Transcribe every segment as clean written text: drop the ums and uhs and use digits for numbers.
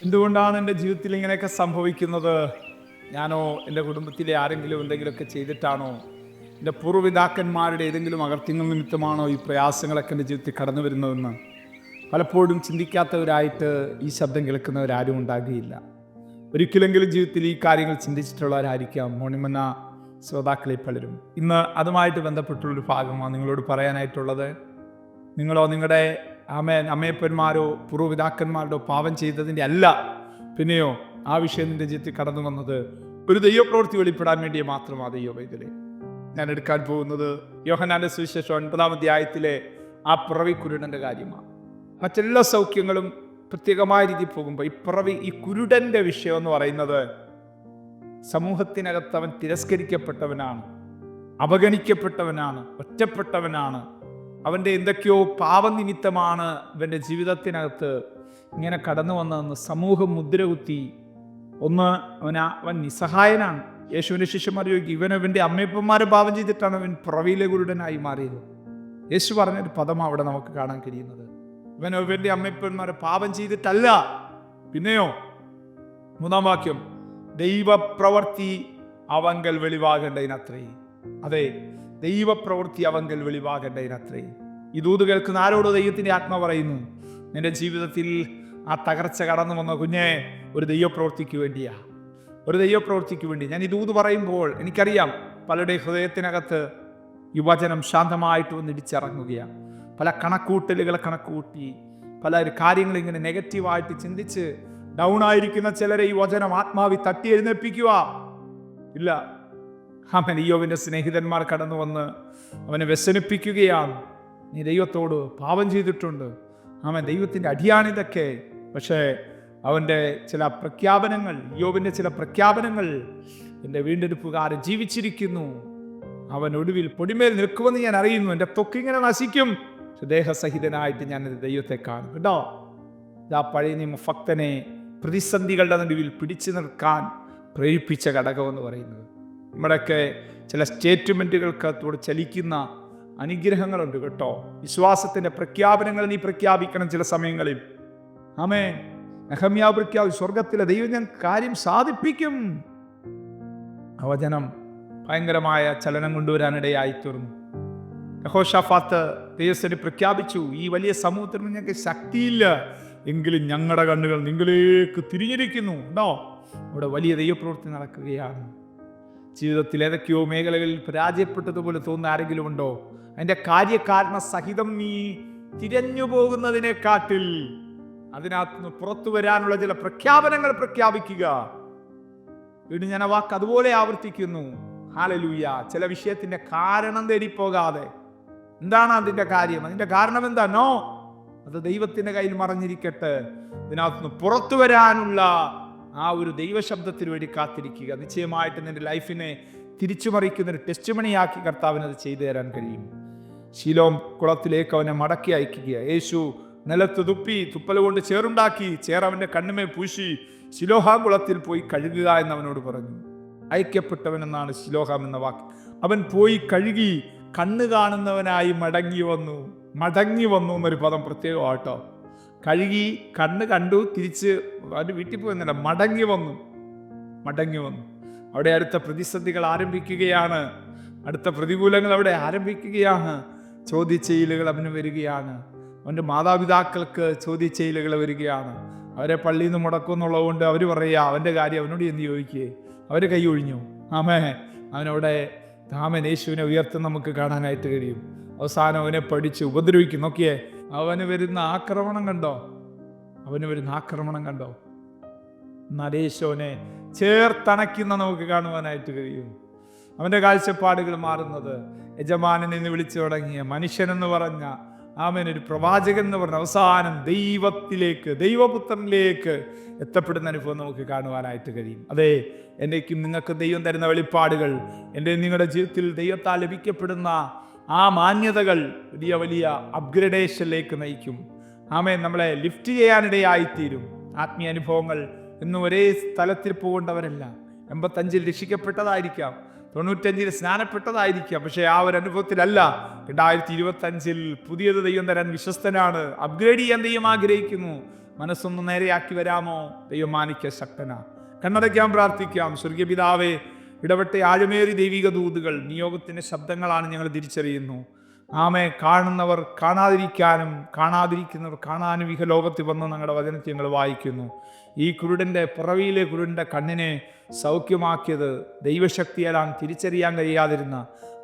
എന്തുകൊണ്ടാണ് എൻ്റെ ജീവിതത്തിൽ ഇങ്ങനെയൊക്കെ സംഭവിക്കുന്നത്? ഞാനോ എൻ്റെ കുടുംബത്തിലെ ആരെങ്കിലും എന്തെങ്കിലുമൊക്കെ ചെയ്തിട്ടാണോ? എൻ്റെ പൂർവ്വപിതാക്കന്മാരുടെ ഏതെങ്കിലും അകൃത്യങ്ങൾ നിമിത്തമാണോ ഈ പ്രയാസങ്ങളൊക്കെ എൻ്റെ ജീവിതത്തിൽ കടന്നു വരുന്നതെന്ന് പലപ്പോഴും ചിന്തിക്കാത്തവരായിട്ട് ഈ ശബ്ദം കേൾക്കുന്നവരാരും ഉണ്ടാകുകയില്ല. ഒരിക്കലെങ്കിലും ജീവിതത്തിൽ ഈ കാര്യങ്ങൾ ചിന്തിച്ചിട്ടുള്ളവരായിരിക്കാം മോണിമന്ന ശ്രോതാക്കളെ പലരും. ഇന്ന് അതുമായിട്ട് ബന്ധപ്പെട്ടുള്ളൊരു ഭാഗമാണ് നിങ്ങളോട് പറയാനായിട്ടുള്ളത്. നിങ്ങളോ നിങ്ങളുടെ അമ്മയപ്പന്മാരോ പൂർവ്വപിതാക്കന്മാരുടെയോ പാപം ചെയ്തതിൻ്റെ അല്ല, പിന്നെയോ ആ വിഷയം നിന്റെ ജീവിതത്തിൽ കടന്നു വന്നത് ഒരു ദൈവപ്രവൃത്തി വെളിപ്പെടാൻ വേണ്ടി മാത്രമാണ്. ദൈവവേദന ഞാൻ എടുക്കാൻ പോകുന്നത് യോഹന്നാന്റെ സുവിശേഷം 9-ാം അധ്യായത്തിലെ ആ പിറവിക്കുരുടൻ്റെ കാര്യമാണ്. മറ്റെല്ലാ സൗഖ്യങ്ങളും പ്രത്യേകമായ രീതിയിൽ പോകുമ്പോൾ ഈ കുരുടൻ്റെ വിഷയം എന്ന് പറയുന്നത് സമൂഹത്തിനകത്ത് അവൻ തിരസ്കരിക്കപ്പെട്ടവനാണ്, അവഗണിക്കപ്പെട്ടവനാണ്, ഒറ്റപ്പെട്ടവനാണ്. അവൻ്റെ എന്തൊക്കെയോ പാപനിമിത്തമാണ് ഇവൻ്റെ ജീവിതത്തിനകത്ത് ഇങ്ങനെ കടന്നു വന്നതെന്ന് സമൂഹം മുദ്രകുത്തി. അവൻ നിസ്സഹായനാണ്. യേശുവിൻ്റെ ശിഷ്യന്മാർ ചോദിക്കും, ഇവൻ്റെ അമ്മയപ്പന്മാരെ പാപം ചെയ്തിട്ടാണ് അവൻ പിറവിയിലെ കുരുടനായി മാറിയത്. യേശു പറഞ്ഞൊരു പദം അവിടെ നമുക്ക് കാണാൻ കഴിയുന്നത്, ഇവൻ്റെ അമ്മയപ്പന്മാരെ പാപം ചെയ്തിട്ടല്ല, പിന്നെയോ 3-ാം വാക്യം, ദൈവപ്രവൃത്തി അവങ്കൽ വെളിവാകേണ്ടതിനത്രേ. അതെ, ദൈവപ്രവൃത്തി അവങ്കൽ വെളിവാകേണ്ടതിനത്രേ. ഈ ദൂത് കേൾക്കുന്ന ആരോട് ദൈവത്തിൻ്റെ ആത്മ പറയുന്നു? നിന്റെ ജീവിതത്തിൽ ആ തകർച്ച കടന്നു വന്ന കുഞ്ഞെ, ഒരു ദൈവപ്രവൃത്തിക്ക് വേണ്ടിയാ, ഒരു ദൈവപ്രവൃത്തിക്ക് വേണ്ടി. ഞാൻ ഈ ദൂത് പറയുമ്പോൾ എനിക്കറിയാം പലരുടെ ഹൃദയത്തിനകത്ത് ഈ വചനം ശാന്തമായിട്ട് വന്ന് ഇടിച്ചിറങ്ങുകയാണ്. പല കണക്കൂട്ടലുകളെ കണക്കുകൂട്ടി പല കാര്യങ്ങൾ ഇങ്ങനെ നെഗറ്റീവായിട്ട് ചിന്തിച്ച് ഡൗൺ ആയിരിക്കുന്ന ചിലരെ ഈ വചനം ആത്മാവി തട്ടി എഴുന്നേൽപ്പിക്കുക ഇല്ല. അവൻ ഇയ്യോബിൻ്റെ സ്നേഹിതന്മാർ കടന്നു വന്ന് അവനെ വ്യസനിപ്പിക്കുകയാണ്. നീ ദൈവത്തോട് പാപം ചെയ്തിട്ടുണ്ട്, അവൻ ദൈവത്തിൻ്റെ അടിയാണിതൊക്കെ. പക്ഷേ അവൻ്റെ ചില പ്രഖ്യാപനങ്ങൾ, ഇയ്യോബിൻ്റെ ചില പ്രഖ്യാപനങ്ങൾ, എൻ്റെ വീണ്ടെടുപ്പുകാരൻ ജീവിച്ചിരിക്കുന്നു, അവൻ ഒടുവിൽ പൊടിമേൽ നിൽക്കുമെന്ന് ഞാൻ അറിയുന്നു, എൻ്റെ ത്വക്കിങ്ങനെ നശിക്കും, ദേഹസഹിതനായിട്ട് ഞാൻ ദൈവത്തെ കാണും. കേട്ടോ, ഇതാ പഴയ നിയമ ഭക്തനെ പ്രതിസന്ധികളുടെ നടുവിൽ പിടിച്ചു നിൽക്കാൻ പ്രേരിപ്പിച്ച ഘടകമെന്ന് പറയുന്നത്. നമ്മുടെയൊക്കെ ചില സ്റ്റേറ്റ്മെൻറ്റുകൾക്കകത്തോട് ചലിക്കുന്ന അനുഗ്രഹങ്ങളുണ്ട് കേട്ടോ. വിശ്വാസത്തിൻ്റെ പ്രഖ്യാപനങ്ങൾ നീ പ്രഖ്യാപിക്കണം ചില സമയങ്ങളിൽ. ആമേൻ. നെഹമ്യാവ് പ്രഖ്യാപിച്ചു, സ്വർഗത്തിലെ ദൈവം ഞാൻ കാര്യം സാധിപ്പിക്കും. ആ വചനം ഭയങ്കരമായ ചലനം കൊണ്ടുവരാനിടയായി തീർന്നു. യഹോശാഫാത്ത് ദൈവത്തിന് പ്രഖ്യാപിച്ചു, ഈ വലിയ സമൂഹത്തിന് ഞങ്ങൾക്ക് ശക്തിയില്ല, എങ്കിലും ഞങ്ങളുടെ കണ്ണുകൾ നിങ്ങളിലേക്ക് തിരിഞ്ഞിരിക്കുന്നു. ഉണ്ടോ? അവിടെ വലിയ ദൈവപ്രവൃത്തി നടക്കുകയാണ്. ജീവിതത്തിൽ ഏതൊക്കെയോ മേഖലകളിൽ പരാജയപ്പെട്ടതുപോലെ തോന്നുന്ന ആരെങ്കിലും ഉണ്ടോ? അതിൻ്റെ കാര്യകാരണ സഹിതം നീ തിരഞ്ഞു പോകുന്നതിനെക്കാട്ടിൽ അതിനകത്തുനിന്ന് പുറത്തു വരാനുള്ള ചില പ്രഖ്യാപനങ്ങൾ പ്രഖ്യാപിക്കുക. വീണ്ടും ഞാൻ ആ വാക്ക് അതുപോലെ ആവർത്തിക്കുന്നു. ഹല്ലേലൂയ. ചില വിഷയത്തിൻ്റെ കാരണം തേടിപ്പോകാതെ, എന്താണ് അതിൻ്റെ കാര്യം, അതിൻ്റെ കാരണം എന്താണോ അത് ദൈവത്തിൻ്റെ കയ്യിൽ മറഞ്ഞിരിക്കട്ടെ. ഇതിനകത്തുനിന്ന് പുറത്തു വരാനുള്ള ആ ഒരു ദൈവശബ്ദത്തിന് വേണ്ടി കാത്തിരിക്കുക. നിശ്ചയമായിട്ട് നിന്റെ ലൈഫിനെ തിരിച്ചുമറിക്കുന്നൊരു ടെസ്റ്റ് മണിയാക്കി കർത്താവിന് അത് ചെയ്തു തരാൻ കഴിയും. ശീലോം കുളത്തിലേക്ക് അവനെ മടക്കി അയക്കുക. യേശു നിലത്ത് തുപ്പി തുപ്പൽ കൊണ്ട് ചേറുണ്ടാക്കി ചേറവൻ്റെ കണ്ണുമേ പൂശി ശിലോഹാം കുളത്തിൽ പോയി കഴുകുക എന്ന് അവനോട് പറഞ്ഞു. അയക്കപ്പെട്ടവൻ എന്നാണ് ശിലോഹാം എന്ന വാക്ക്. അവൻ പോയി കഴുകി കണ്ണ് കാണുന്നവനായി മടങ്ങി വന്നു എന്നൊരു പദം പ്രത്യേകമാട്ടോ. കഴുകി കണ്ണ് കണ്ടു തിരിച്ച് അവൻ്റെ വീട്ടിൽ പോയെന്നല്ല, മടങ്ങി വന്നു. അവിടെ അടുത്ത പ്രതിസന്ധികൾ ആരംഭിക്കുകയാണ്, അടുത്ത പ്രതികൂലങ്ങൾ അവിടെ ആരംഭിക്കുകയാണ്. ചോദ്യചെയ്യലുകൾ അവന് വരികയാണ്. അവൻ്റെ മാതാപിതാക്കൾക്ക് ചോദ്യചെയ്യലുകൾ വരികയാണ്. അവരെ പള്ളിയിൽ നിന്ന് മുടക്കുമെന്നുള്ളത് കൊണ്ട് അവർ പറയുക, അവൻ്റെ കാര്യം അവനോട് എന്ത് ചോദിക്കേ, അവർ കൈ ഒഴിഞ്ഞു. അവനവിടെ യേശുവിനെ ഉയർത്തുന്ന നമുക്ക് കാണാനായിട്ട് കഴിയും. അവസാനം അവനെ പഠിച്ച് ഉപദ്രവിക്കും. നോക്കിയേ, അവന് വരുന്ന ആക്രമണം കണ്ടോ? നരേശോനെ ചേർത്തണയ്ക്കുന്ന നമുക്ക് കാണുവാനായിട്ട് കഴിയും. അവൻ്റെ കാഴ്ചപ്പാടുകൾ മാറുന്നത്, യജമാനൻ എന്ന് വിളിച്ചു തുടങ്ങിയ മനുഷ്യനെന്ന് പറഞ്ഞ ഒരു പ്രവാചകൻ എന്ന് പറഞ്ഞ അവസാനം ദൈവപുത്രനിലേക്ക് എത്തപ്പെടുന്ന അനുഭവം നമുക്ക് കാണുവാനായിട്ട് കഴിയും. അതെ, എന്നേക്കും നിങ്ങൾക്ക് ദൈവം തരുന്ന വെളിപ്പാടുകൾ, എൻ്റെ നിങ്ങളുടെ ജീവിതത്തിൽ ദൈവത്താൽ ലഭിക്കപ്പെടുന്ന ആ മാന്യതകൾ വലിയ വലിയ അപ്ഗ്രഡേഷനിലേക്ക് നയിക്കും. നമ്മളെ ലിഫ്റ്റ് ചെയ്യാനിടയായിത്തീരും. ആത്മീയ അനുഭവങ്ങൾ എന്നും ഒരേ സ്ഥലത്തിൽ പോകേണ്ടവരല്ല. 85 രക്ഷിക്കപ്പെട്ടതായിരിക്കാം, 95 സ്നാനപ്പെട്ടതായിരിക്കാം, പക്ഷേ ആ ഒരു അനുഭവത്തിലല്ല. 2025 പുതിയത് ദൈവം തരാൻ വിശ്വസ്തനാണ്. അപ്ഗ്രേഡ് ചെയ്യാൻ ദൈവം ആഗ്രഹിക്കുന്നു. മനസ്സൊന്ന് നേരെയാക്കി വരാമോ? ദൈവം മാനിക്ക ശക്തനാ. കണ്ണടയ്ക്കാൻ പ്രാർത്ഥിക്കാം. സ്വർഗീയ പിതാവേ, ഇടപെട്ട ആഴമേറി ദൈവിക ദൂതുകൾ, നിയോഗത്തിൻ്റെ ശബ്ദങ്ങളാണ് ഞങ്ങൾ തിരിച്ചറിയുന്നു. ആമേ, കാണുന്നവർ കാണാതിരിക്കാനും കാണാതിരിക്കുന്നവർ കാണാനും ഇഹ ലോകത്തിൽ വന്ന് ഞങ്ങളുടെ വചനത്തെ ഞങ്ങൾ വായിക്കുന്നു. ഈ കുരുടൻ്റെ പുറവിയിലെ കുരുടൻ്റെ കണ്ണിനെ സൗഖ്യമാക്കിയത് ദൈവശക്തിയാലാണ്. തിരിച്ചറിയാൻ കഴിയാതിരുന്ന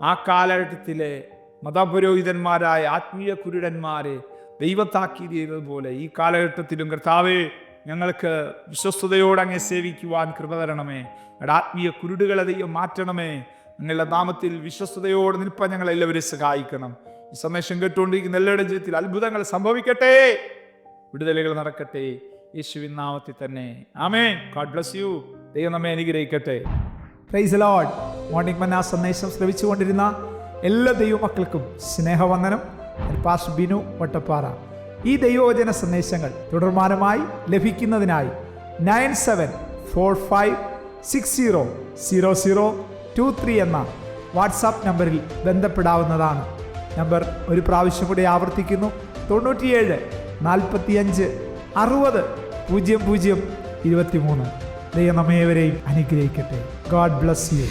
ആ കാലഘട്ടത്തിലെ മതപുരോഹിതന്മാരായ ആത്മീയ കുരുടന്മാരെ ദൈവത്താക്കിയതുപോലെ ഈ കാലഘട്ടത്തിലും കർത്താവേ, ഞങ്ങൾക്ക് വിശ്വസ്തയോടെ അങ്ങേ സേവിക്കുവാൻ കൃപ തരണമേ. ഞങ്ങളുടെ ആത്മീയ കുരുടുകളെ ദൈവം മാറ്റണമേ. നിങ്ങളുടെ നാമത്തിൽ വിശ്വസ്തയോടെ നിൽപ്പാൻ ഞങ്ങളെല്ലാവരും സഹായിക്കണം. ഈ സന്ദേശം കേട്ടുകൊണ്ടിരിക്കുന്ന എല്ലാവരുടെ ജീവിതത്തിൽ അത്ഭുതങ്ങൾ സംഭവിക്കട്ടെ, വിടുതലുകൾ നടക്കട്ടെ, യേശുവിൻ നാമത്തിൽ തന്നെ. ആമേൻ. God bless you. ദൈവം നമ്മെ അനുഗ്രഹിക്കട്ടെ. Praise the Lord. മോർണിംഗ് മന്ന സന്ദേശം ശ്രവിച്ചുകൊണ്ടിരുന്ന എല്ലാ ദൈവമക്കൾക്കും സ്നേഹവന്ദനം. പാസ്റ്റർ ബിനു വട്ടപ്പാറ. ഈ ദൈവവചന സന്ദേശങ്ങൾ തുടർമാനമായി ലഭിക്കുന്നതിനായി 9745600023 എന്ന വാട്സാപ്പ് നമ്പറിൽ ബന്ധപ്പെടാവുന്നതാണ്. നമ്പർ ഒരു പ്രാവശ്യം കൂടി ആവർത്തിക്കുന്നു: 97 45 60 00 23. ദൈവം നമ്മേവരെയും അനുഗ്രഹിക്കട്ടെ. God bless U.